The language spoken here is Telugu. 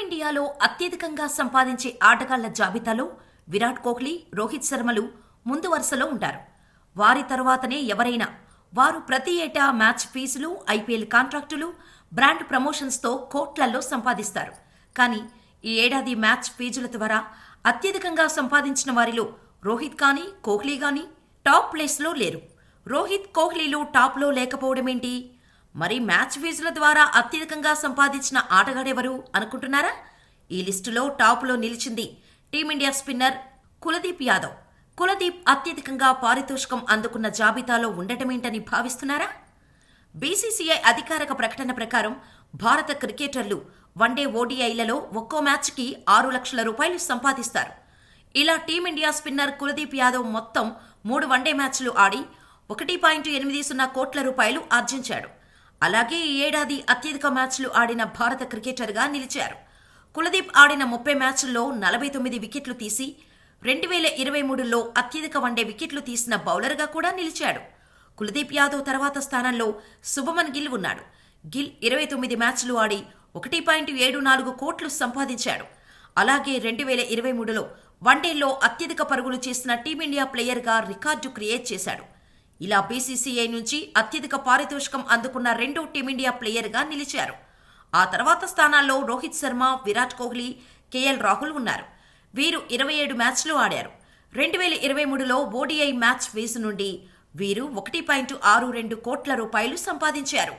టీమిండియాలో అత్యధికంగా సంపాదించే ఆటగాళ్ల జాబితాలో విరాట్ కోహ్లీ, రోహిత్ శర్మలు ముందు వరుసలో ఉంటారు. వారి తరువాతనే ఎవరైనా. వారు ప్రతి ఏటా మ్యాచ్ ఫీజులు, ఐపీఎల్ కాంట్రాక్టులు, బ్రాండ్ ప్రమోషన్స్తో కోట్లల్లో సంపాదిస్తారు. కానీ ఈ ఏడాది మ్యాచ్ ఫీజుల ద్వారా అత్యధికంగా సంపాదించిన వారిలో రోహిత్ కానీ, కోహ్లీ కానీ టాప్ ప్లేస్లో లేరు. రోహిత్, కోహ్లీలు టాప్లో లేకపోవడమేంటి? మరి మ్యాచ్ ఫీజుల ద్వారా అత్యధికంగా సంపాదించిన ఆటగాడెవరు అనుకుంటున్నారా? ఈ లిస్టులో టాప్లో నిలిచింది టీమిండియా స్పిన్నర్ కులదీప్ యాదవ్. కులదీప్ అత్యధికంగా పారితోషికం అందుకున్న జాబితాలో ఉండటమేంటని భావిస్తున్నారా? బీసీసీఐ అధికారిక ప్రకటన ప్రకారం భారత క్రికెటర్లు వన్డే ఓడిఐలలో ఒక్కో మ్యాచ్కి 6 లక్షల రూపాయలు సంపాదిస్తారు. ఇలా టీమిండియా స్పిన్నర్ కులదీప్ యాదవ్ మొత్తం 3 వన్డే మ్యాచ్లు ఆడి 1.80 కోట్ల రూపాయలు ఆర్జించాడు. అలాగే ఈ ఏడాది అత్యధిక మ్యాచ్లు ఆడిన భారత క్రికెటర్గా నిలిచారు. కులదీప్ ఆడిన 30 మ్యాచ్ల్లో 49 వికెట్లు తీసి 2023లో అత్యధిక వన్డే వికెట్లు తీసిన బౌలర్గా కూడా నిలిచాడు. కులదీప్ యాదవ్ తర్వాత స్థానంలో శుభమన్ గిల్ ఉన్నాడు. గిల్ 29 మ్యాచ్లు ఆడి 1.74 కోట్లు సంపాదించాడు. అలాగే 2023లో వన్డేల్లో అత్యధిక పరుగులు చేసిన టీమిండియా ప్లేయర్గా రికార్డు క్రియేట్ చేశాడు. ఇలా బీసీసీఐ నుంచి అత్యధిక పారితోషికం అందుకున్న రెండో టీమిండియా ప్లేయర్గా నిలిచారు. ఆ తర్వాత స్థానాల్లో రోహిత్ శర్మ, విరాట్ కోహ్లీ, కేఎల్ రాహుల్ ఉన్నారు. వీరు 27 మ్యాచ్లు ఆడారు. 2023లో ఓడిఐ మ్యాచ్ ఫీజు నుండి వీరు 1.62 కోట్ల రూపాయలు సంపాదించారు.